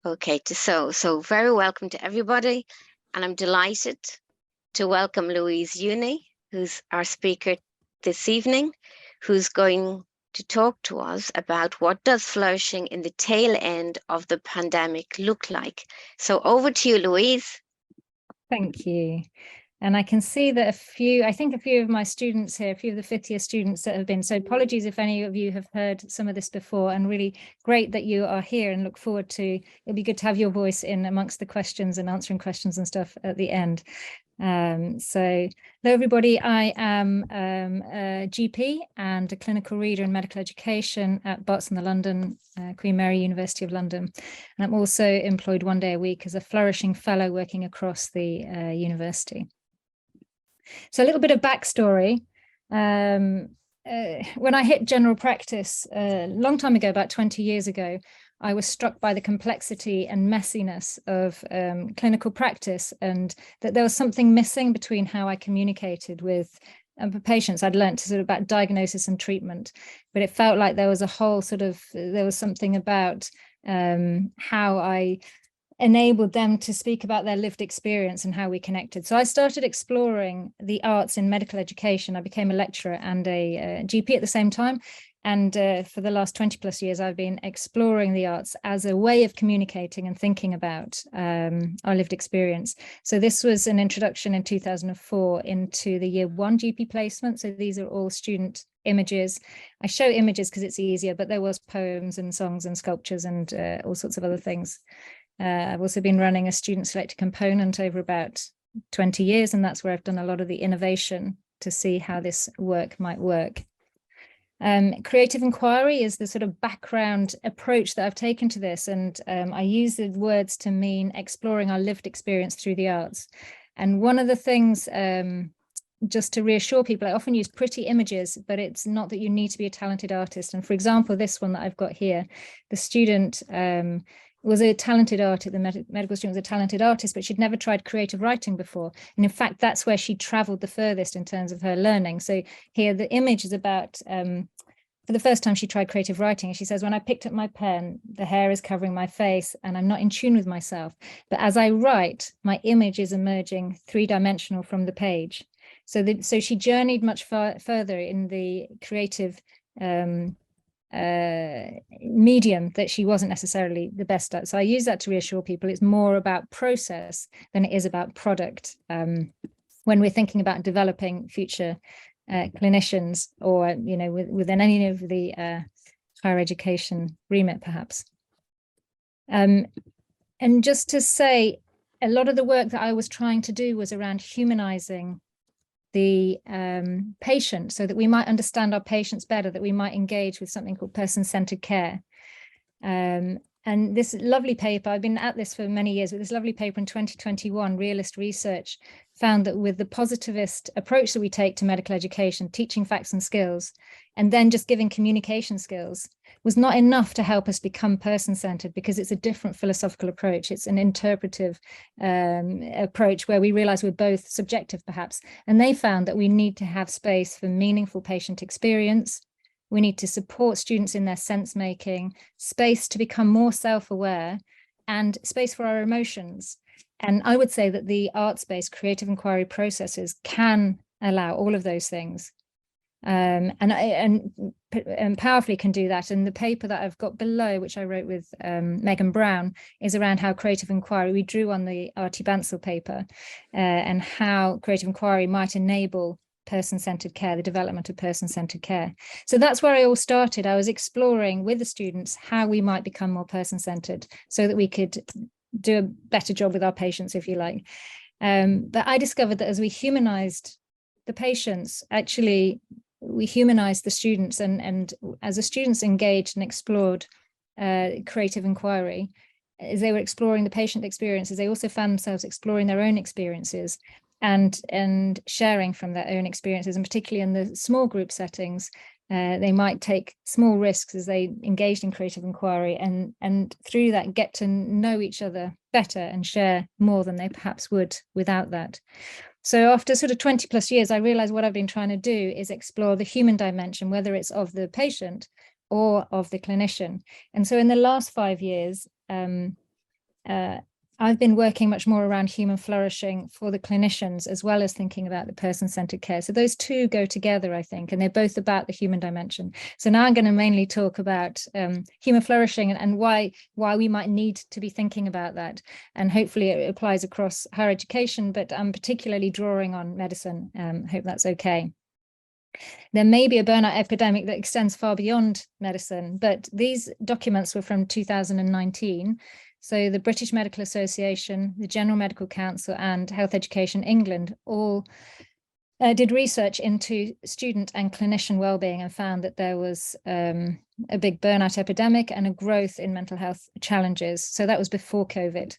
Okay, so very welcome to everybody, and I'm delighted to welcome Louise Younie, who's our speaker this evening, who's going to talk to us about what does flourishing in the tail end of the pandemic look like. So over to you, Louise. Thank you. And I can see that I think a few of my students here, a few of the fifth year students that have been, so apologies if any of you have heard some of this before, and really great that you are here, and look forward to, it'll be good to have your voice in amongst the questions and answering questions and stuff at the end. So hello everybody, I am a GP and a clinical reader in medical education at Barts in the London, Queen Mary University of London, and I'm also employed 1 day a week as a Flourishing Fellow working across the university. So a little bit of backstory. When I hit general practice a long time ago, about 20 years ago, I was struck by the complexity and messiness of clinical practice, and that there was something missing between how I communicated with patients. I'd learned to sort of about diagnosis and treatment, but it felt like there was a whole there was something about how I enabled them to speak about their lived experience and how we connected. So I started exploring the arts in medical education. I became a lecturer and a GP at the same time. And for the last 20 plus years, I've been exploring the arts as a way of communicating and thinking about our lived experience. So this was an introduction in 2004 into the year 1 GP placement. So these are all student images. I show images because it's easier, but there was poems and songs and sculptures and all sorts of other things. I've also been running a student selected component over about 20 years, and that's where I've done a lot of the innovation to see how this work might work. Creative inquiry is the sort of background approach that I've taken to this, and I use the words to mean exploring our lived experience through the arts. And one of the things, just to reassure people, I often use pretty images, but it's not that you need to be a talented artist. And for example, this one that I've got here, the student was a talented artist, the medical student was a talented artist, but she'd never tried creative writing before. And in fact, that's where she traveled the furthest in terms of her learning. So here the image is about, for the first time she tried creative writing. And she says, when I picked up my pen, the hair is covering my face and I'm not in tune with myself. But as I write, my image is emerging 3-dimensional from the page. So she journeyed much further in the creative medium that she wasn't necessarily the best at. So I use that to reassure people it's more about process than it is about product when we're thinking about developing future clinicians, or within any of the higher education remit perhaps. And just to say, a lot of the work that I was trying to do was around humanizing the patient, so that we might understand our patients better, that we might engage with something called person-centered care. And this lovely paper, I've been at this for many years, but this lovely paper in 2021, Realist Research, found that with the positivist approach that we take to medical education, teaching facts and skills, and then just giving communication skills, was not enough to help us become person-centered, because it's a different philosophical approach. It's an interpretive approach where we realize we're both subjective perhaps. And they found that we need to have space for meaningful patient experience. We need to support students in their sense making, space to become more self-aware, and space for our emotions. And I would say that the arts-based creative inquiry processes can allow all of those things. And powerfully can do that. And the paper that I've got below, which I wrote with Megan Brown, is around how creative inquiry, we drew on the Artie Bansal paper, and how creative inquiry might enable person-centered care, the development of person-centered care. So that's where I all started. I was exploring with the students how we might become more person-centered, so that we could do a better job with our patients, if you like. But I discovered that as we humanized the patients, actually we humanized the students, and as the students engaged and explored creative inquiry, as they were exploring the patient experiences, they also found themselves exploring their own experiences and sharing from their own experiences, and particularly in the small group settings, they might take small risks as they engaged in creative inquiry, and through that get to know each other better and share more than they perhaps would without that. So after sort of 20 plus years, I realized what I've been trying to do is explore the human dimension, whether it's of the patient or of the clinician. And so in the last 5 years, I've been working much more around human flourishing for the clinicians, as well as thinking about the person-centered care. So those two go together, I think, and they're both about the human dimension. So now I'm going to mainly talk about human flourishing and why we might need to be thinking about that. And hopefully it applies across higher education, but I'm particularly drawing on medicine. Hope that's okay. There may be a burnout epidemic that extends far beyond medicine, but these documents were from 2019. So the British Medical Association, the General Medical Council, and Health Education England all did research into student and clinician wellbeing and found that there was a big burnout epidemic and a growth in mental health challenges. So that was before COVID.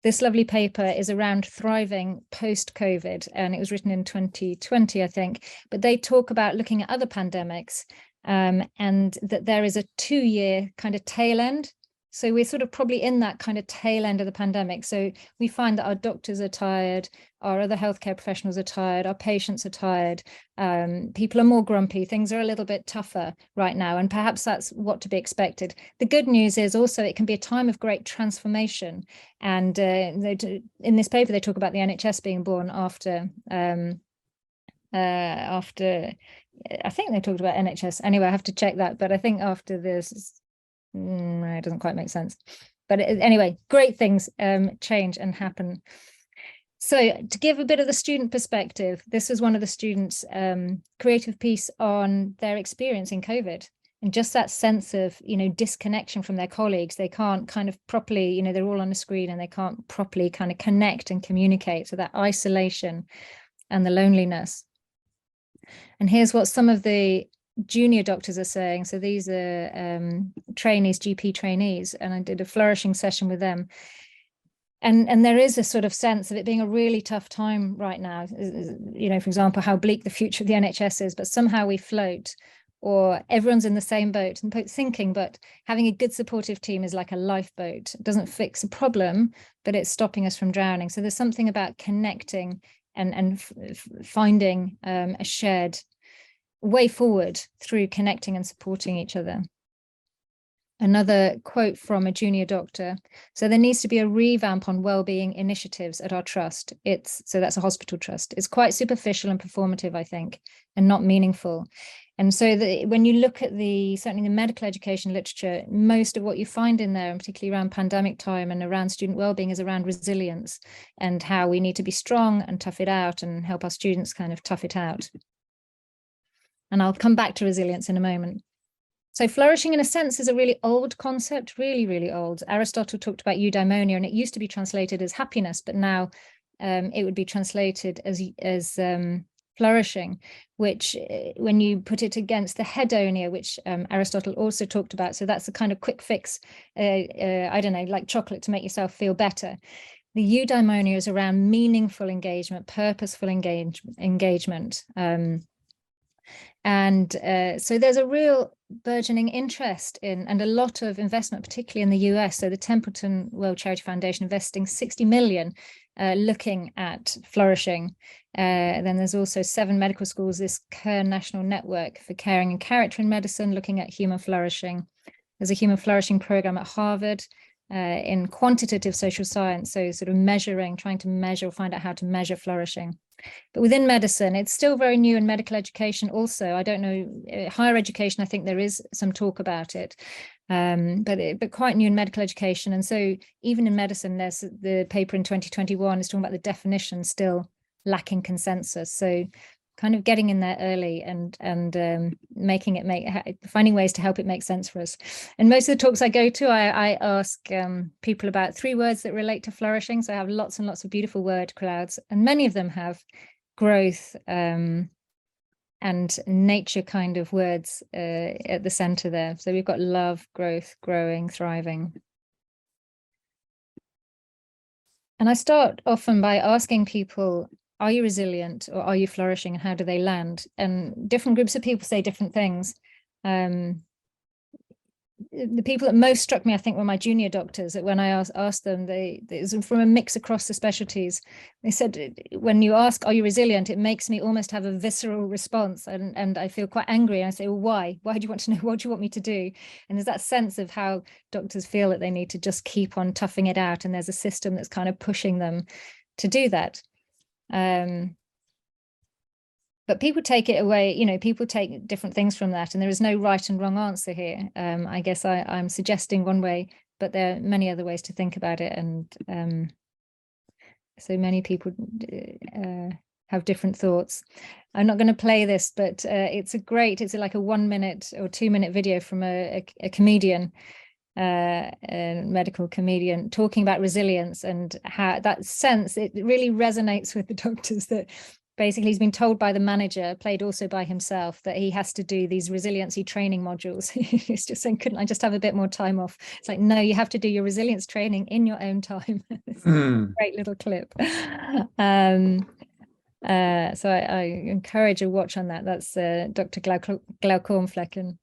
This lovely paper is around thriving post-COVID, and it was written in 2020, I think. But they talk about looking at other pandemics and that there is a 2-year kind of tail end. So we're sort of probably in that kind of tail end of the pandemic. So we find that our doctors are tired, our other healthcare professionals are tired, our patients are tired, people are more grumpy, things are a little bit tougher right now, and perhaps that's what to be expected. The good news is also it can be a time of great transformation. And in this paper, they talk about the NHS being born after, I think they talked about NHS. Anyway, I have to check that, but I think after this, it doesn't quite make sense. But anyway, great things change and happen. So to give a bit of the student perspective, this is one of the students' creative piece on their experience in COVID. And just that sense of, disconnection from their colleagues. They can't kind of properly, they're all on a screen and they can't properly kind of connect and communicate. So that isolation and the loneliness. And here's what some of the junior doctors are saying. So these are trainees, GP trainees, and I did a flourishing session with them. And there is a sort of sense of it being a really tough time right now. For example, how bleak the future of the NHS is, but somehow we float, or everyone's in the same boat and thinking, but having a good supportive team is like a lifeboat. It doesn't fix a problem, but it's stopping us from drowning. So there's something about connecting and finding a shared way forward through connecting and supporting each other. Another quote from a junior doctor. So there needs to be a revamp on wellbeing initiatives at our trust. So that's a hospital trust. It's quite superficial and performative, I think, and not meaningful. And so when you look at certainly the medical education literature, most of what you find in there, and particularly around pandemic time and around student wellbeing, is around resilience and how we need to be strong and tough it out and help our students kind of tough it out. And I'll come back to resilience in a moment. So flourishing, in a sense, is a really old concept, really, really old. Aristotle talked about eudaimonia, and it used to be translated as happiness, but now it would be translated as flourishing, which when you put it against the hedonia, which Aristotle also talked about, so that's the kind of quick fix, I don't know, like chocolate to make yourself feel better. The eudaimonia is around meaningful engagement, purposeful engagement. So there's a real burgeoning interest in, and a lot of investment, particularly in the US. So the Templeton World Charity Foundation investing 60 million looking at flourishing. Then there's also 7 medical schools, this Kern National Network for Caring and Character in Medicine, looking at human flourishing. There's a human flourishing program at Harvard in quantitative social science. So sort of trying to measure, find out how to measure flourishing. But within medicine, it's still very new in medical education also. I don't know, higher education, I think there is some talk about it, but quite new in medical education. And so even in medicine, there's the paper in 2021 is talking about the definition still lacking consensus. So kind of getting in there early and finding ways to help it make sense for us. And most of the talks I go to, I ask people about 3 words that relate to flourishing. So I have lots and lots of beautiful word clouds, and many of them have growth and nature kind of words at the center there. So we've got love, growth, growing, thriving. And I start often by asking people, are you resilient or are you flourishing, and how do they land? And different groups of people say different things. the people that most struck me, I think, were my junior doctors. That when I asked them, it was from a mix across the specialties. They said, when you ask, are you resilient? It makes me almost have a visceral response. And I feel quite angry. And I say, well, why? Why do you want to know? What do you want me to do? And there's that sense of how doctors feel that they need to just keep on toughing it out. And there's a system that's kind of pushing them to do that. But people take it away, you know, people take different things from that, and there is no right and wrong answer here. I guess I'm suggesting one way, but there are many other ways to think about it. And so many people have different thoughts. I'm not going to play this, but it's like a 1 minute or 2 minute video from a comedian, a medical comedian, talking about resilience and how that sense, it really resonates with the doctors that basically he's been told by the manager, played also by himself, that he has to do these resiliency training modules. He's just saying, couldn't I just have a bit more time off? It's like, no, you have to do your resilience training in your own time. Great little clip. So I encourage a watch on that. That's Dr. Glaukomflecken.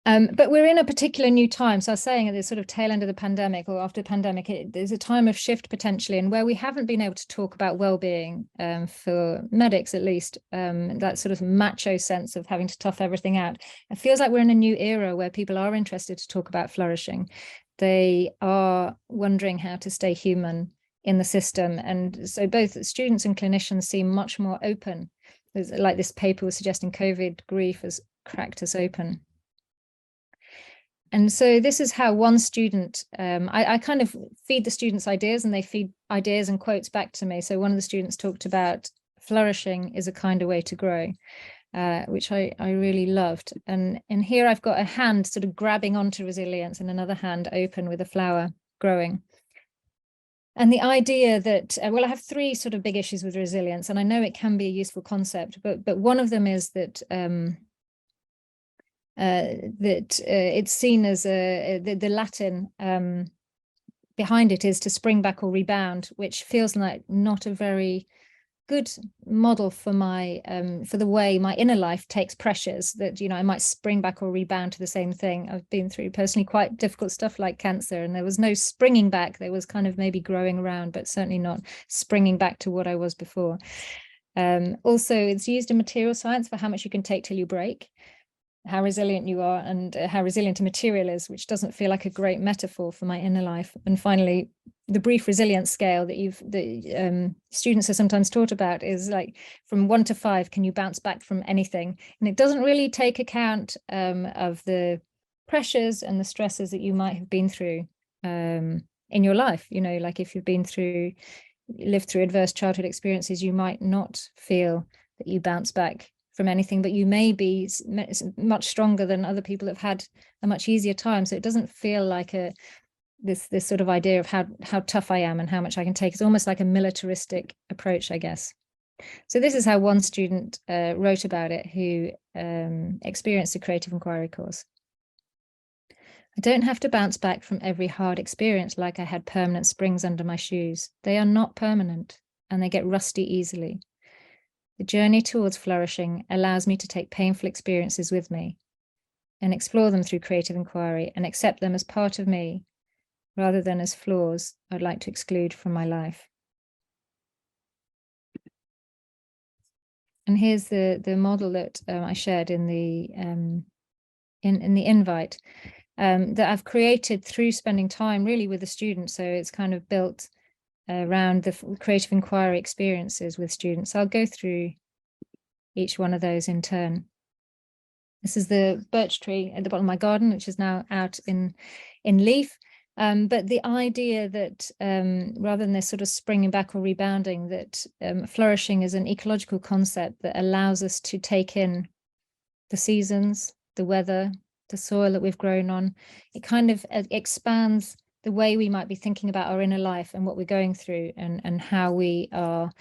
But we're in a particular new time. So I was saying at the sort of tail end of the pandemic or after the pandemic, there's a time of shift potentially, and where we haven't been able to talk about well-being for medics, at least, that sort of macho sense of having to tough everything out. It feels like we're in a new era where people are interested to talk about flourishing. They are wondering how to stay human in the system. And so both students and clinicians seem much more open. There's, like this paper was suggesting, COVID grief has cracked us open. And so this is how one student, I kind of feed the students ideas and they feed ideas and quotes back to me. So one of the students talked about flourishing is a kinder way to grow, which I really loved. And here I've got a hand sort of grabbing onto resilience and another hand open with a flower growing. And the idea that, well, I have three sort of big issues with resilience, and I know it can be a useful concept, but one of them is that it's seen as the Latin behind it is to spring back or rebound, which feels like not a very good model for my for the way my inner life takes pressures, that, you know, I might spring back or rebound to the same thing. I've been through personally quite difficult stuff like cancer, and there was no springing back. There was kind of maybe growing around, but certainly not springing back to what I was before. Also, it's used in material science for how much you can take till you break, how resilient you are, and how resilient a material is, which doesn't feel like a great metaphor for my inner life. And finally, the brief resilience scale that students are sometimes taught about is like from 1 to 5, can you bounce back from anything? And it doesn't really take account of the pressures and the stresses that you might have been through in your life. You know, like if you've lived through adverse childhood experiences, you might not feel that you bounce back from anything, but you may be much stronger than other people that have had a much easier time. So it doesn't feel like this sort of idea of how tough I am and how much I can take. It's almost like a militaristic approach, I guess. So this is how one student wrote about it, who experienced a creative inquiry course. I don't have to bounce back from every hard experience like I had permanent springs under my shoes. They are not permanent, and they get rusty easily. The journey towards flourishing allows me to take painful experiences with me and explore them through creative inquiry and accept them as part of me rather than as flaws I'd like to exclude from my life. And here's the model that I shared in the invite that I've created through spending time really with the students. So it's kind of built around the creative inquiry experiences with students. I'll go through each one of those in turn. This is the birch tree at the bottom of my garden, which is now out in leaf. But the idea that rather than this sort of springing back or rebounding, that flourishing is an ecological concept that allows us to take in the seasons, the weather, the soil that we've grown on. It kind of expands the way we might be thinking about our inner life and what we're going through, and how we are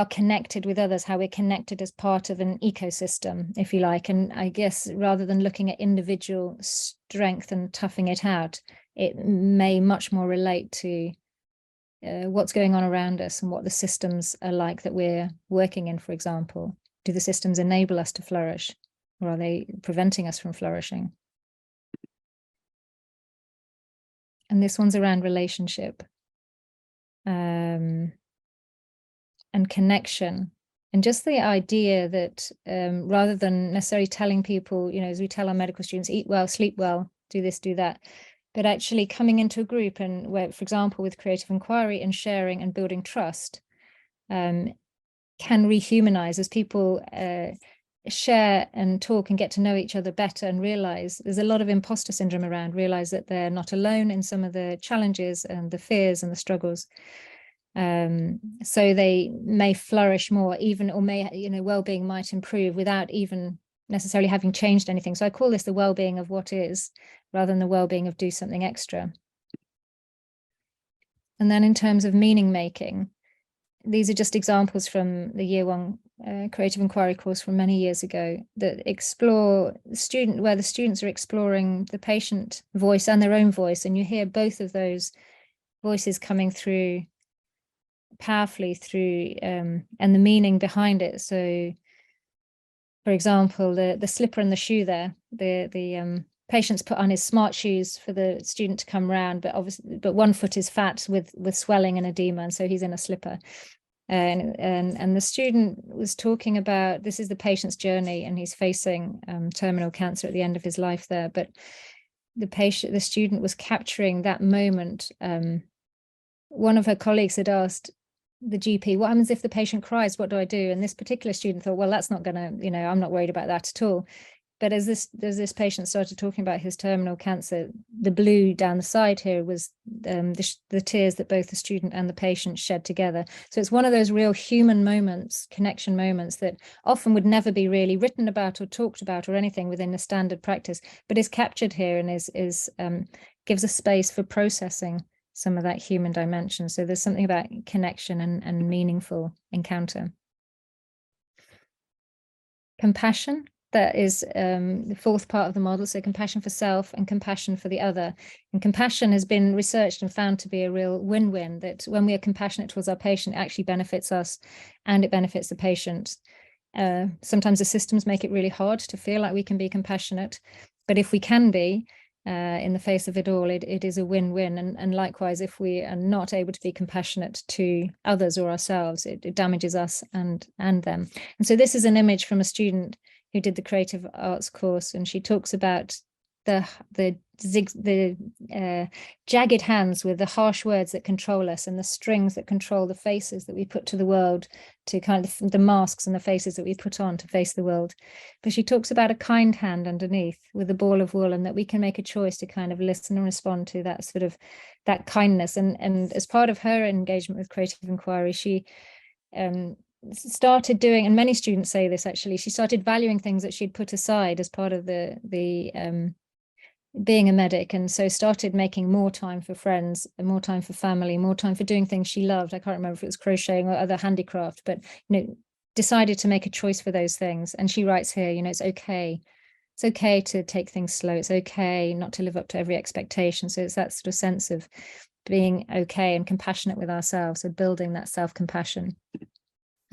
connected with others, how we're connected as part of an ecosystem, if you like. And I guess rather than looking at individual strength and toughing it out, it may much more relate to what's going on around us and what the systems are like that we're working in, for example. Do the systems enable us to flourish, or are they preventing us from flourishing? And this one's around relationship and connection. And just the idea that rather than necessarily telling people, as we tell our medical students, eat well, sleep well, do this, do that, but actually coming into a group and where, for example, with creative inquiry and sharing and building trust can rehumanize as people share and talk and get to know each other better and realize there's a lot of imposter syndrome around, realize that they're not alone in some of the challenges and the fears and the struggles. So they may flourish more, even, or may, well-being might improve without even necessarily having changed anything. So I call this the well-being of what is, rather than the well-being of do something extra. And then in terms of meaning making, these are just examples from the year 1 creative inquiry course from many years ago that explore where the students are exploring the patient voice and their own voice. And you hear both of those voices coming through powerfully through and the meaning behind it. So for example, the slipper and the shoe there, the patient's put on his smart shoes for the student to come round, but one foot is fat with swelling and edema, and so he's in a slipper. And the student was talking about, this is the patient's journey, and he's facing terminal cancer at the end of his life there, but the student was capturing that moment. One of her colleagues had asked the GP, what happens if the patient cries? What do I do? And this particular student thought, well, that's not going to, I'm not worried about that at all. But as this patient started talking about his terminal cancer, the blue down the side here was the tears that both the student and the patient shed together. So it's one of those real human moments, connection moments, that often would never be really written about or talked about or anything within the standard practice, but is captured here and gives a space for processing some of that human dimension. So there's something about connection and meaningful encounter. Compassion, that is the fourth part of the model. So compassion for self and compassion for the other. And compassion has been researched and found to be a real win-win, that when we are compassionate towards our patient, it actually benefits us and it benefits the patient. Sometimes the systems make it really hard to feel like we can be compassionate, but if we can be, in the face of it all, it is a win-win. And likewise, if we are not able to be compassionate to others or ourselves, it damages us and them. And so this is an image from a student who did the creative arts course, and she talks about the jagged hands with the harsh words that control us, and the strings that control the faces that we put to the world, to kind of the masks and the faces that we put on to face the world. But she talks about a kind hand underneath with a ball of wool, and that we can make a choice to kind of listen and respond to that sort of that kindness. And as part of her engagement with creative inquiry, she started doing, and many students say this actually, she started valuing things that she'd put aside as part of the being a medic, and so started making more time for friends, more time for family, more time for doing things she loved. I can't remember if it was crocheting or other handicraft, but decided to make a choice for those things. And she writes here, it's okay to take things slow, it's okay not to live up to every expectation. So it's that sort of sense of being okay and compassionate with ourselves, so building that self-compassion.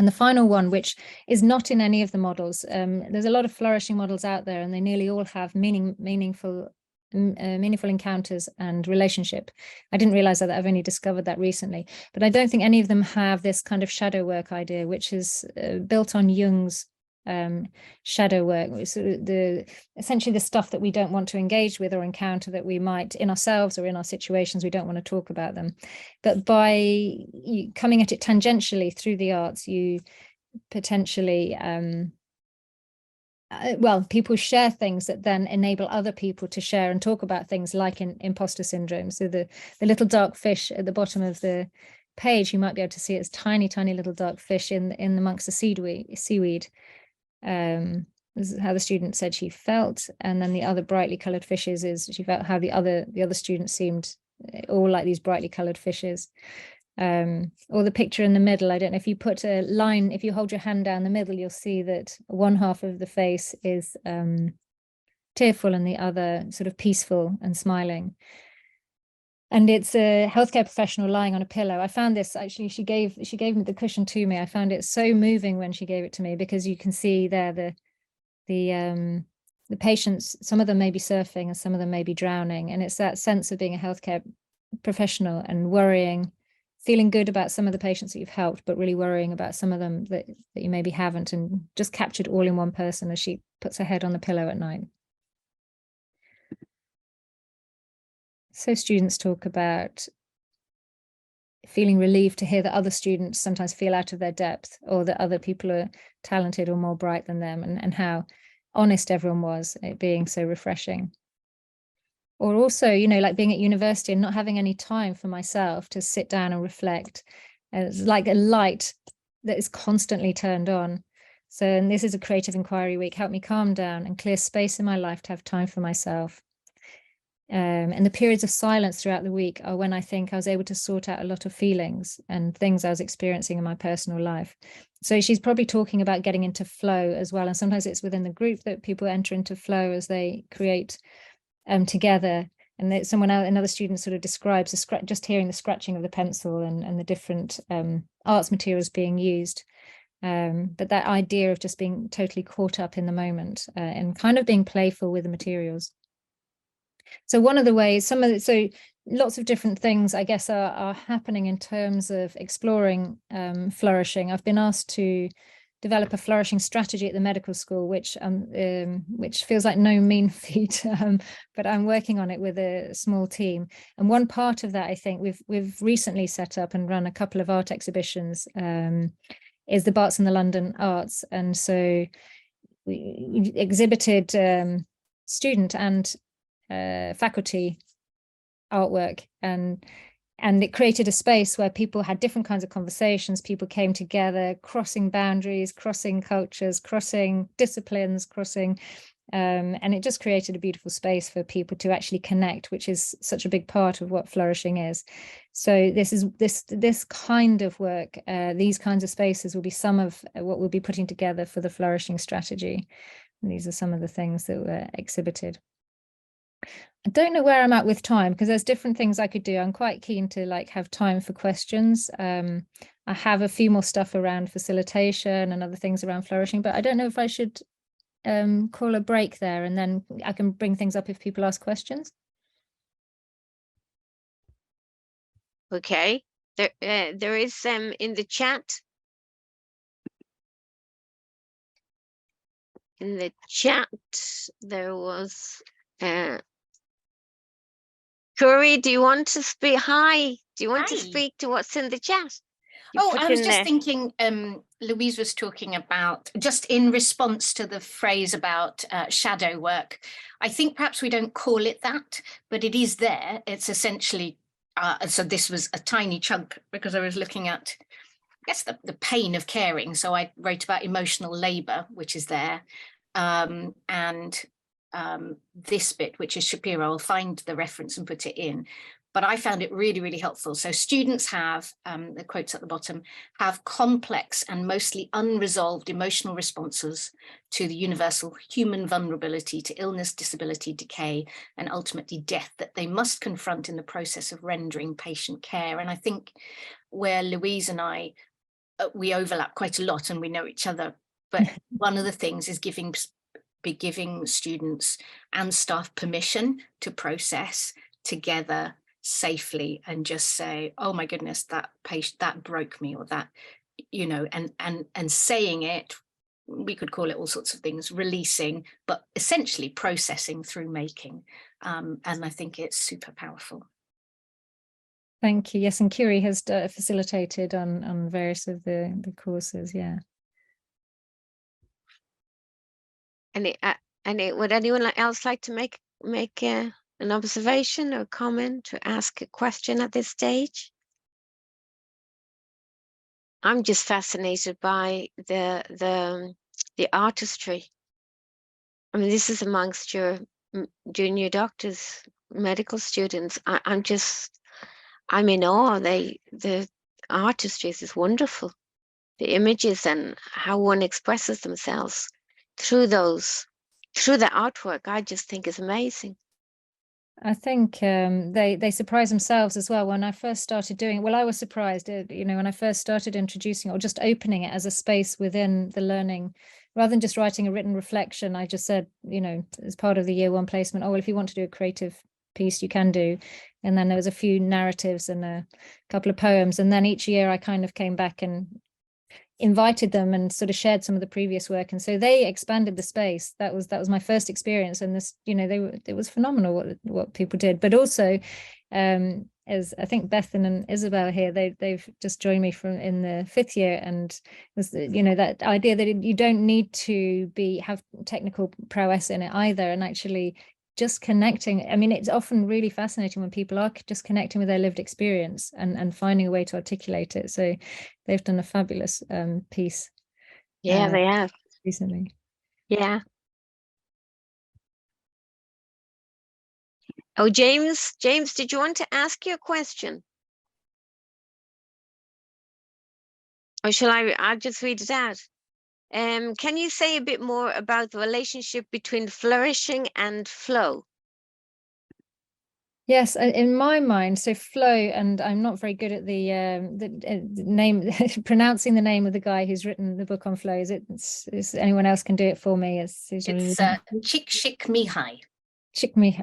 And the final one, which is not in any of the models, there's a lot of flourishing models out there, and they nearly all have meaningful encounters and relationship. I didn't realize that. I've only discovered that recently, but I don't think any of them have this kind of shadow work idea, which is built on Jung's shadow work. So essentially the stuff that we don't want to engage with or encounter, that we might in ourselves or in our situations, we don't want to talk about them. But by coming at it tangentially through the arts, you potentially people share things that then enable other people to share and talk about things like imposter syndrome. So the little dark fish at the bottom of the page, you might be able to see it's tiny little dark fish in amongst the seaweed. This is how the student said she felt, and then the other brightly colored fishes is she felt how the other students seemed all like these brightly colored fishes. Or the picture in the middle, I don't know if you put a line, if you hold your hand down the middle, you'll see that one half of the face is tearful and the other sort of peaceful and smiling. And it's a healthcare professional lying on a pillow. I found this actually, she gave me the cushion to me. I found it so moving when she gave it to me, because you can see there the patients, some of them may be surfing and some of them may be drowning. And it's that sense of being a healthcare professional and worrying, feeling good about some of the patients that you've helped, but really worrying about some of them that you maybe haven't, and just captured all in one person as she puts her head on the pillow at night. So students talk about feeling relieved to hear that other students sometimes feel out of their depth, or that other people are talented or more bright than them, and how honest everyone was, it being so refreshing. Or also, you know, like being at university and not having any time for myself to sit down and reflect. It's like a light that is constantly turned on. So, and this is a creative inquiry week, help me calm down and clear space in my life to have time for myself. And the periods of silence throughout the week are when I think I was able to sort out a lot of feelings and things I was experiencing in my personal life. So she's probably talking about getting into flow as well. And sometimes it's within the group that people enter into flow as they create together. And another student sort of describes just hearing the scratching of the pencil and the different arts materials being used. But that idea of just being totally caught up in the moment and kind of being playful with the materials. So one of the ways, so lots of different things, I guess, are happening in terms of exploring flourishing. I've been asked to develop a flourishing strategy at the medical school, which feels like no mean feat, but I'm working on it with a small team. And one part of that, I think, we've recently set up and run a couple of art exhibitions, is the Barts in the London Arts. And so we exhibited student and faculty artwork, and it created a space where people had different kinds of conversations. People came together, crossing boundaries, crossing cultures, crossing disciplines, and it just created a beautiful space for people to actually connect, which is such a big part of what flourishing is. So this kind of work, these kinds of spaces will be some of what we'll be putting together for the flourishing strategy. And these are some of the things that were exhibited. I don't know where I'm at with time, because there's different things I could do. I'm quite keen to have time for questions. I have a few more stuff around facilitation and other things around flourishing, but I don't know if I should call a break there, and then I can bring things up if people ask questions. Okay, there is in the chat. In the chat, there was Curry, do you want to speak? Hi, do you want to speak to what's in the chat? I was just thinking, Louise was talking about, just in response to the phrase about shadow work, I think perhaps we don't call it that, but it is there. It's essentially, so this was a tiny chunk because I was looking at, I guess, the pain of caring. So I wrote about emotional labour, which is there, and this bit, which is Shapiro. I'll find the reference and put it in. But I found it really, really helpful. So students have, the quotes at the bottom, have complex and mostly unresolved emotional responses to the universal human vulnerability to illness, disability, decay, and ultimately death that they must confront in the process of rendering patient care. And I think where Louise and I, we overlap quite a lot and we know each other, but one of the things is giving students and staff permission to process together safely and just say, oh my goodness, that patient, that broke me, or that, you know, and saying it, we could call it all sorts of things, releasing, but essentially processing through making. And I think it's super powerful. Thank you. Yes, and Curie has facilitated on various of the courses. Yeah. And would anyone else like to make an observation or comment or ask a question at this stage? I'm just fascinated by the artistry. I mean, this is amongst your junior doctors, medical students. I'm in awe. The artistry is wonderful. The images and how one expresses themselves through the artwork, I just think is amazing. I think they surprise themselves as well. When I first started doing it, well, I was surprised, you know, when I first started introducing it or just opening it as a space within the learning, rather than just writing a written reflection, I just said, you know, as part of the year one placement, oh, well, if you want to do a creative piece you can do. And then there was a few narratives and a couple of poems. And then each year I kind of came back and invited them and sort of shared some of the previous work. And so they expanded the space. That was my first experience. And this, it was phenomenal what people did. But also, as I think Bethan and Isabel here, they've just joined me in the 5th year, and was that idea that you don't need to have technical prowess in it either, and actually just connecting. I mean, it's often really fascinating when people are just connecting with their lived experience and finding a way to articulate it. So they've done a fabulous piece. Yeah, they have recently. Yeah. Oh, James, did you want to ask your question? Or shall I'll just read it out. Can you say a bit more about the relationship between flourishing and flow? Yes, in my mind, so flow, and I'm not very good at the name, pronouncing the name of the guy who's written the book on flow. Is anyone else can do it for me? It's Csikszentmihalyi.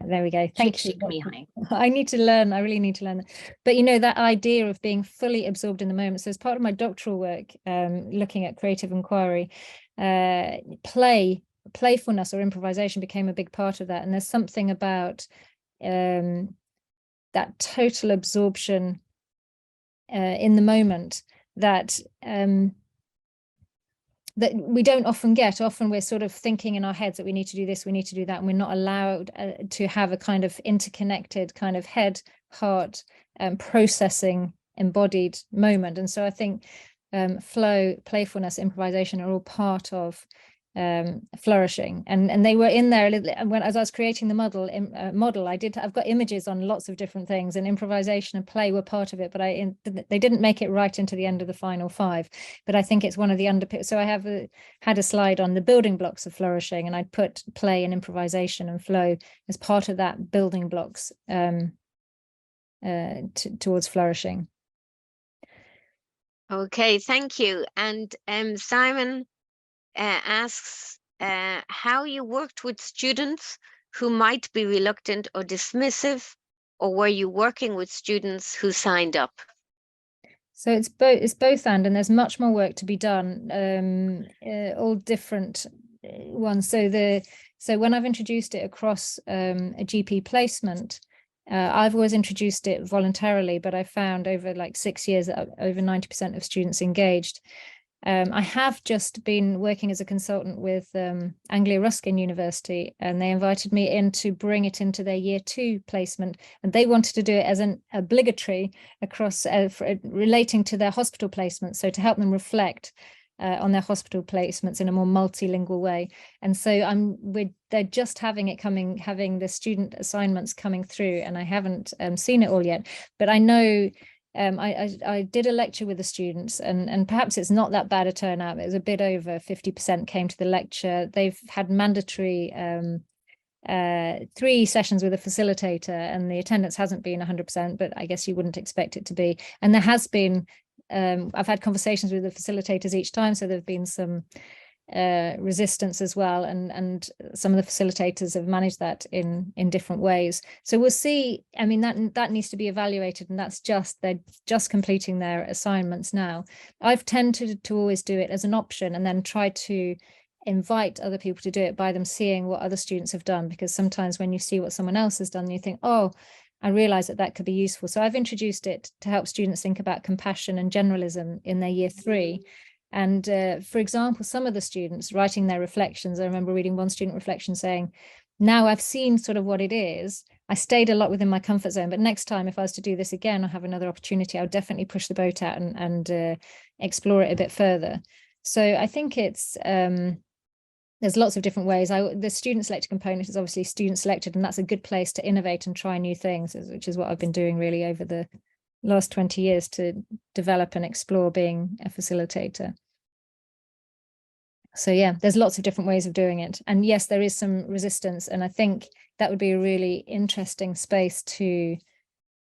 There we go. Thank you. Csikszentmihalyi. I need to learn. I really need to learn. But that idea of being fully absorbed in the moment. So as part of my doctoral work, looking at creative inquiry, playfulness or improvisation became a big part of that. And there's something about that total absorption in the moment that that we don't often get. Often we're sort of thinking in our heads that we need to do this, we need to do that, and we're not allowed to have a kind of interconnected kind of head, heart, processing, embodied moment. And so I think flow, playfulness, improvisation are all part of flourishing, and they were in there as I was creating the model. I've got images on lots of different things, and improvisation and play were part of it, but they didn't make it right into the end of the final 5. But I think it's one of the so I have had a slide on the building blocks of flourishing, and I'd put play and improvisation and flow as part of that building blocks towards flourishing. Okay, thank you. And Simon asks how you worked with students who might be reluctant or dismissive, or were you working with students who signed up? So it's both and there's much more work to be done, all different ones. So when I've introduced it across a GP placement, I've always introduced it voluntarily, but I found over like 6 years that over 90% of students engaged. I have just been working as a consultant with Anglia Ruskin University, and they invited me in to bring it into their year 2 placement, and they wanted to do it as an obligatory across relating to their hospital placements, so to help them reflect on their hospital placements in a more multilingual way. And so they're just having the student assignments coming through, and I haven't seen it all yet, but I know I did a lecture with the students, and perhaps it's not that bad a turnout. It was a bit over 50% came to the lecture. They've had mandatory 3 sessions with a facilitator, and the attendance hasn't been 100%, but I guess you wouldn't expect it to be. And there has been, I've had conversations with the facilitators each time, so there have been some resistance as well, and some of the facilitators have managed that in different ways. So we'll see. I mean, that needs to be evaluated, and they're just completing their assignments now. I've tended to always do it as an option, and then try to invite other people to do it by them seeing what other students have done, because sometimes when you see what someone else has done, you think, oh, I realize that could be useful. So I've introduced it to help students think about compassion and generalism in their year 3. And for example, some of the students writing their reflections, I remember reading one student reflection saying, now I've seen sort of what it is. I stayed a lot within my comfort zone, but next time if I was to do this again or have another opportunity, I would definitely push the boat out and explore it a bit further. So I think it's there's lots of different ways. The student selected component is obviously student selected, and that's a good place to innovate and try new things, which is what I've been doing really over the last 20 years to develop and explore being a facilitator. So yeah, there's lots of different ways of doing it. And yes, there is some resistance. And I think that would be a really interesting space to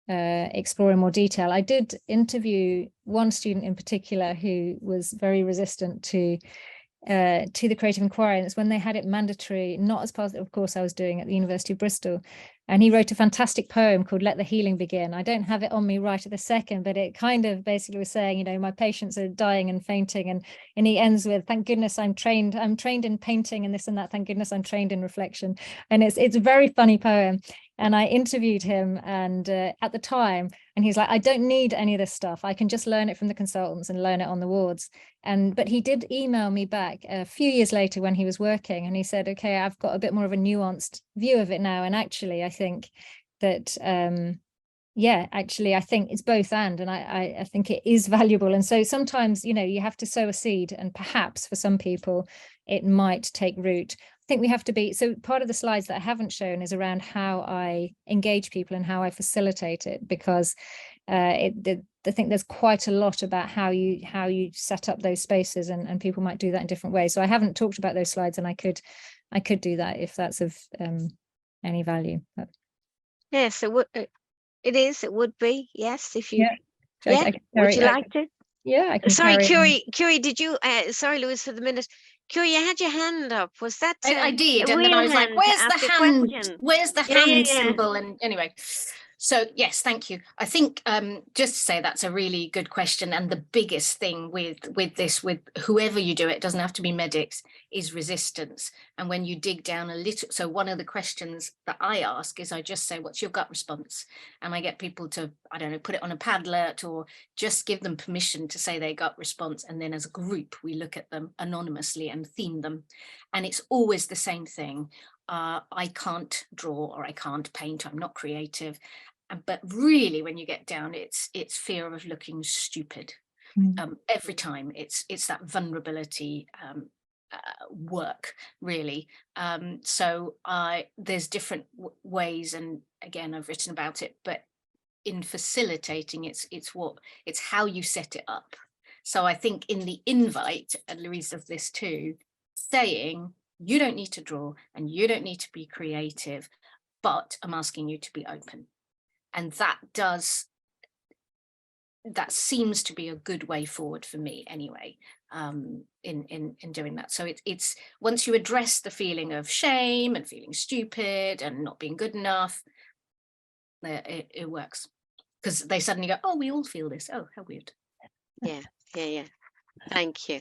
explore in more detail. I did interview one student in particular who was very resistant to to the creative inquiry, and it's when they had it mandatory, not as part of the course I was doing at the University of Bristol. And he wrote a fantastic poem called Let the Healing Begin. I don't have it on me right at the second, but it kind of basically was saying, you know, my patients are dying and fainting, and he ends with, thank goodness I'm trained in painting and this and that, thank goodness I'm trained in reflection. And it's a very funny poem. And I interviewed him and at the time, and he's like, I don't need any of this stuff. I can just learn it from the consultants and learn it on the wards. But he did email me back a few years later when he was working, and he said, okay, I've got a bit more of a nuanced view of it now. And actually, I think that, I think it's both and I think it is valuable. And so sometimes, you know, you have to sow a seed, and perhaps for some people, it might take root. I think we have to be, so part of the slides that I haven't shown is around how I engage people and how I facilitate it, because I think there's quite a lot about how you set up those spaces, and people might do that in different ways. So I haven't talked about those slides, and I could do that if that's of any value. But. Yes, it would. It would be. Yes, if you. Yeah. Would you like to? Yeah, I can. Sorry, Curie, did you? Sorry, Louise, for the minute. Curie, you had your hand up. Was that? I did, and then I was like, "Where's the hand? Question? Where's the hand symbol?" And anyway, so yes, thank you. I think just to say that's a really good question, and the biggest thing with whoever you do it doesn't have to be medics, is resistance. And when you dig down a little, so one of the questions that I ask is I just say, what's your gut response? And I get people to, I don't know, put it on a Padlet or just give them permission to say their gut response. And then as a group, we look at them anonymously and theme them. And it's always the same thing. I can't draw, or I can't paint, I'm not creative. But really, when you get down, it's fear of looking stupid. Every time it's that vulnerability work, really. So there's different ways, and again, I've written about it, but in facilitating, it's how you set it up. So I think in the invite, and Louise does this too, saying you don't need to draw and you don't need to be creative, but I'm asking you to be open. And that seems to be a good way forward for me anyway, in doing that. So it's once you address the feeling of shame and feeling stupid and not being good enough, it works, because they suddenly go, oh, we all feel this. Oh, how weird. Yeah. Thank you.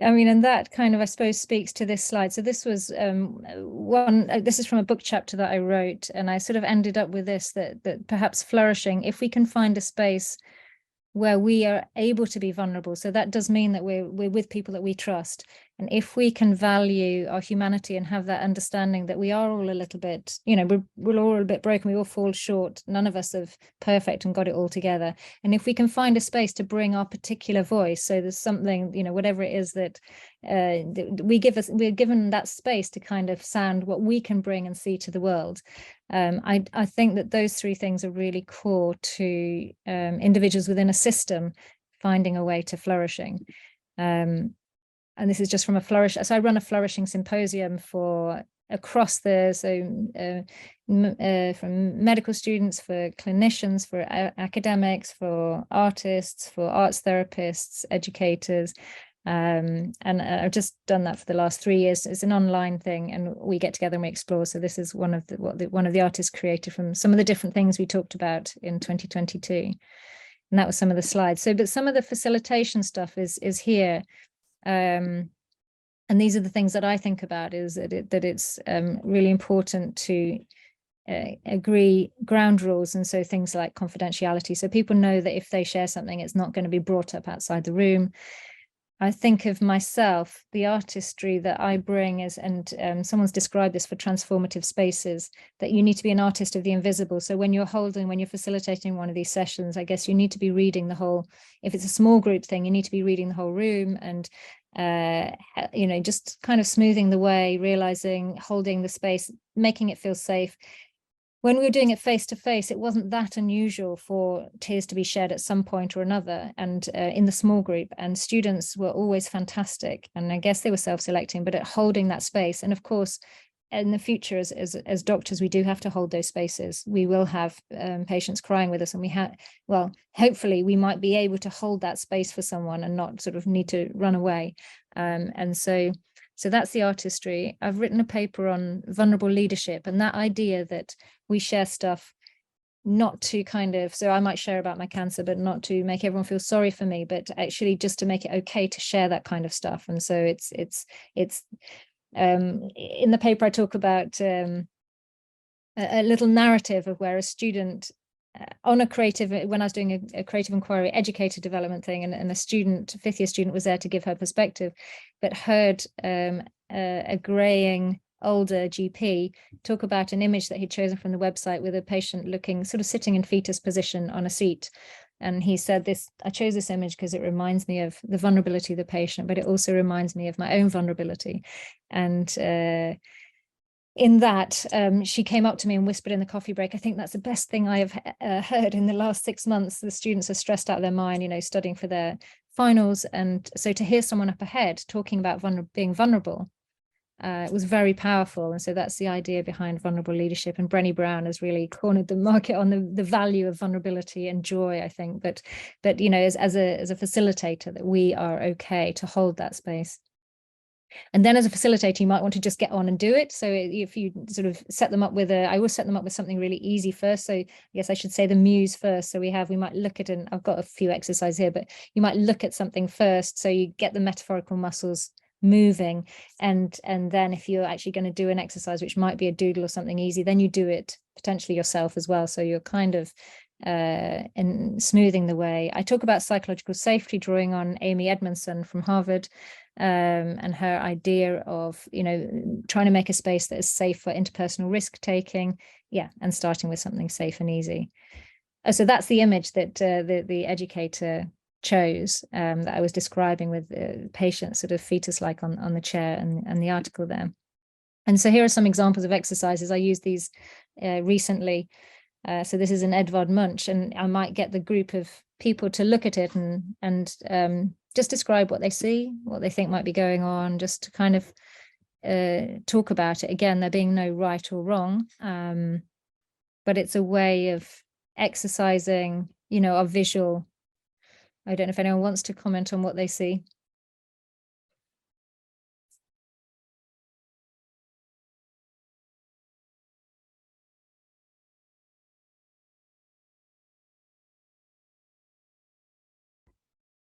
I mean, and that kind of, I suppose, speaks to this slide. So this was this is from a book chapter that I wrote, and I sort of ended up with this, that perhaps flourishing, if we can find a space where we are able to be vulnerable. So that does mean that we're with people that we trust. And if we can value our humanity and have that understanding that we are all a little bit, you know, we're all a bit broken, we all fall short, none of us are perfect and got it all together. And if we can find a space to bring our particular voice, so there's something, you know, whatever it is that we're given that space to kind of sound what we can bring and see to the world. I think that those three things are really core to individuals within a system finding a way to flourishing. And this is just from so I run a flourishing symposium for across from medical students, for clinicians, for academics, for artists, for arts therapists, educators. And I've just done that for the last 3 years. It's an online thing, and we get together and we explore. So this is one of the artists created from some of the different things we talked about in 2022, and that was some of the slides. So, but some of the facilitation stuff is here, and these are the things that I think about, is that it's really important to agree ground rules, and so things like confidentiality, so people know that if they share something, it's not going to be brought up outside the room. I think of myself, the artistry that I bring is, and someone's described this for transformative spaces, that you need to be an artist of the invisible. So when you're facilitating one of these sessions, I guess you need to be reading the whole, if it's a small group thing, you need to be reading the whole room, and you know, just kind of smoothing the way, realizing, holding the space, making it feel safe. When we were doing it face to face, it wasn't that unusual for tears to be shed at some point or another, and in the small group, and students were always fantastic. And I guess they were self-selecting, but at holding that space. And of course, in the future, as doctors, we do have to hold those spaces. We will have patients crying with us, and well, hopefully we might be able to hold that space for someone and not sort of need to run away. And so that's the artistry. I've written a paper on vulnerable leadership, and that idea that we share stuff not to kind of, so I might share about my cancer, but not to make everyone feel sorry for me, but actually just to make it okay to share that kind of stuff. And so it's in the paper I talk about a little narrative of where a student on a creative, when I was doing a creative inquiry educator development thing, and a student, fifth year student, was there to give her perspective, but heard a graying older GP talk about an image that he'd chosen from the website with a patient looking sort of sitting in fetus position on a seat. And he said, I chose this image because it reminds me of the vulnerability of the patient, but it also reminds me of my own vulnerability. And in that, she came up to me and whispered in the coffee break, I think that's the best thing I have heard in the last 6 months. The students are stressed out of their mind, studying for their finals. And so to hear someone up ahead talking about being vulnerable, it was very powerful. And so that's the idea behind vulnerable leadership. And Brené Brown has really cornered the market on the value of vulnerability and joy, I think. But as a facilitator, that we are okay to hold that space. And then as a facilitator, you might want to just get on and do it. So if you sort of set them up with I always set them up with something really easy first. So I guess I should say the muse first. So we might look at, and I've got a few exercises here, but you might look at something first. So you get the metaphorical muscles moving, and then if you're actually going to do an exercise, which might be a doodle or something easy, then you do it potentially yourself as well. So you're kind of in smoothing the way. I talk about psychological safety, drawing on Amy Edmondson from Harvard, and her idea of trying to make a space that is safe for interpersonal risk taking, and starting with something safe and easy. So that's the image that the educator chose, that I was describing, with the patient sort of fetus-like on the chair, and the article there. And so here are some examples of exercises. I used these recently. So this is an Edvard Munch, and I might get the group of people to look at it and just describe what they see, what they think might be going on, just to kind of talk about it. Again, there being no right or wrong, but it's a way of exercising, our visual. I don't know if anyone wants to comment on what they see.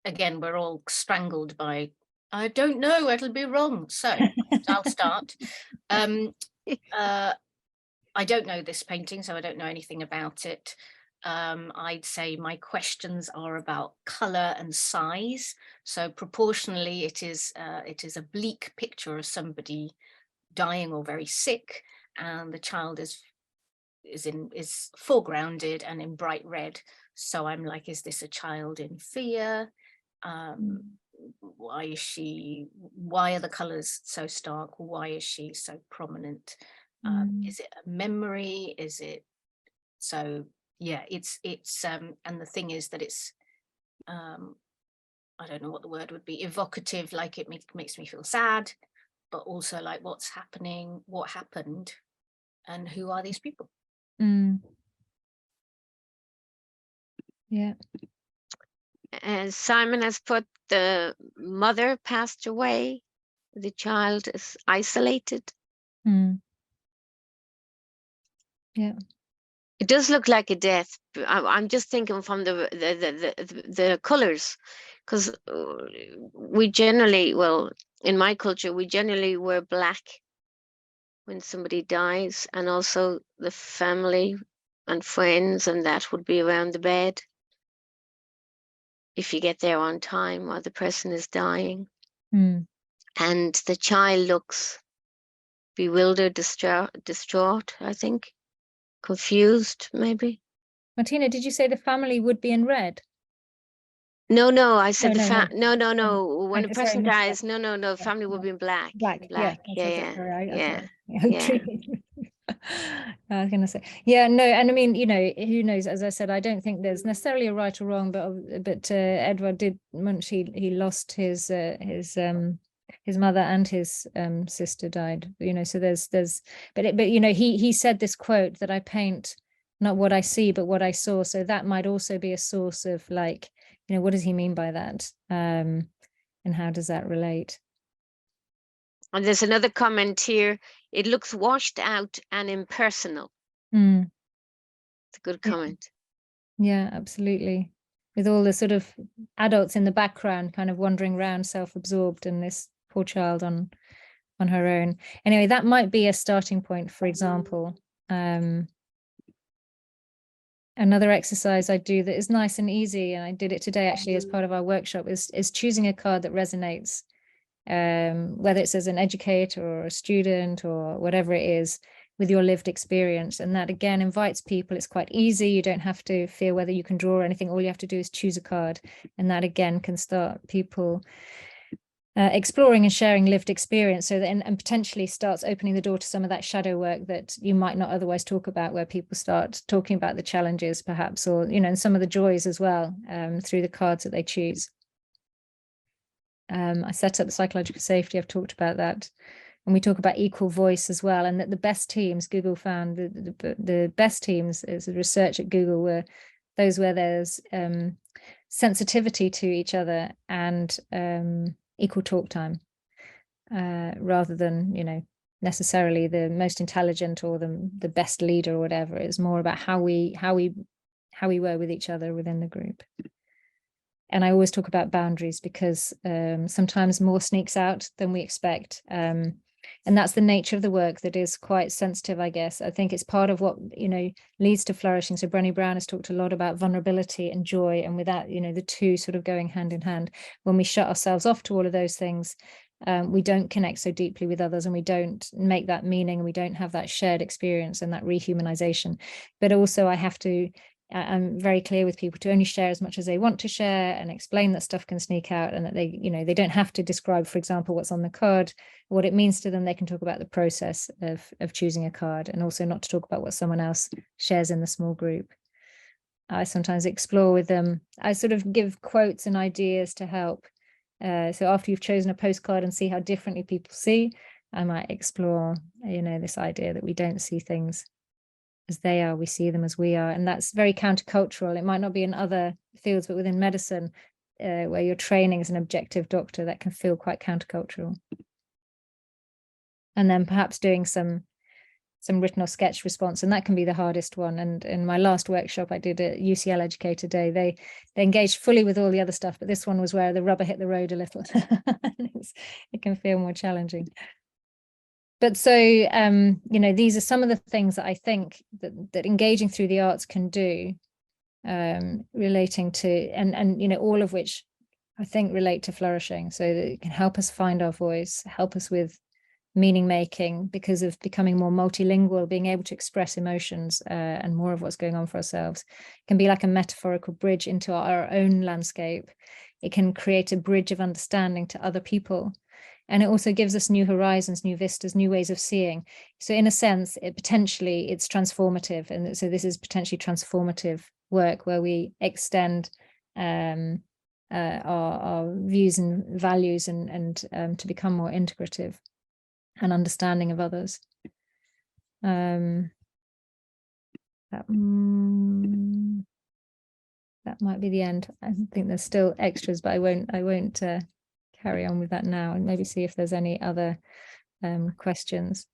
Again, we're all strangled by, I don't know, it'll be wrong. So I'll start. I don't know this painting, so I don't know anything about it. I'd say my questions are about colour and size. So proportionally, it is a bleak picture of somebody dying or very sick, and the child is foregrounded and in bright red. So I'm like, is this a child in fear? Why are the colours so stark? Why is she so prominent? Is it a memory? Is it so? Yeah, it's and the thing is that it's I don't know what the word would be, evocative, like it makes me feel sad, but also like what's happening, what happened, and who are these people? Yeah. And Simon has put, the mother passed away, the child is isolated. Yeah. It does look like a death. I'm just thinking from the colors, because we generally, well, in my culture, we generally wear black when somebody dies, and also the family and friends and that would be around the bed if you get there on time while the person is dying. And the child looks bewildered, distraught, I think. Confused, maybe. Martina, did you say the family would be in red? No, I said no. When a person Sorry, dies, no, family will be in black. Black. Yeah. I was going to say, no, and I mean, who knows? As I said, I don't think there's necessarily a right or wrong, but Edvard Munch, he lost his his mother and his sister died, you know, so but you know, he said this quote that I paint not what I see, but what I saw. So that might also be a source of, like, you know, what does he mean by that? And how does that relate? And there's another comment here. It looks washed out and impersonal. Mm. It's a good Yeah. comment. Yeah, absolutely. With all the sort of adults in the background kind of wandering around, self-absorbed, and this poor child on her own. Anyway, that might be a starting point, for example. Another exercise I do that is nice and easy, and I did it today actually as part of our workshop, is choosing a card that resonates, whether it's as an educator or a student or whatever it is, with your lived experience. And that again invites people. It's quite easy. You don't have to fear whether you can draw or anything. All you have to do is choose a card, and that again can start people exploring and sharing lived experience, so that and potentially starts opening the door to some of that shadow work that you might not otherwise talk about, where people start talking about the challenges perhaps, or, you know, and some of the joys as well, through the cards that they choose. I set up psychological safety. I've talked about that. And we talk about equal voice as well, and that the best teams, Google found the best teams, as research at Google, were those where there's sensitivity to each other and equal talk time, rather than, you know, necessarily the most intelligent or the best leader or whatever. It's more about how we were with each other within the group. And I always talk about boundaries, because sometimes more sneaks out than we expect. And that's the nature of the work, that is quite sensitive, I guess. I think it's part of what, you know, leads to flourishing. So Brené Brown has talked a lot about vulnerability and joy, and with that, you know, the two sort of going hand in hand. When we shut ourselves off to all of those things, we don't connect so deeply with others, and we don't make that meaning, and we don't have that shared experience and that rehumanization. But also I'm very clear with people to only share as much as they want to share, and explain that stuff can sneak out, and that they, you know, they don't have to describe, for example, what's on the card, what it means to them. They can talk about the process of choosing a card, and also not to talk about what someone else shares in the small group. I sometimes explore with them. I sort of give quotes and ideas to help. So after you've chosen a postcard and see how differently people see, I might explore, you know, this idea that we don't see things as they are, we see them as we are. And that's very countercultural. It might not be in other fields, but within medicine, where you're training as an objective doctor, that can feel quite countercultural. And then perhaps doing some written or sketch response, and that can be the hardest one. And in my last workshop I did at UCL Educator Day, they engaged fully with all the other stuff, but this one was where the rubber hit the road a little. It can feel more challenging. But so, you know, these are some of the things that I think that engaging through the arts can do, relating to, and, you know, all of which I think relate to flourishing, so that it can help us find our voice, help us with meaning making, because of becoming more multilingual, being able to express emotions, and more of what's going on for ourselves. It can be like a metaphorical bridge into our own landscape. It can create a bridge of understanding to other people. And it also gives us new horizons, new vistas, new ways of seeing. So in a sense, it's transformative. And so this is potentially transformative work, where we extend our views and values, and to become more integrative and understanding of others. That might be the end. I think there's still extras, but I won't carry on with that now, and maybe see if there's any other questions.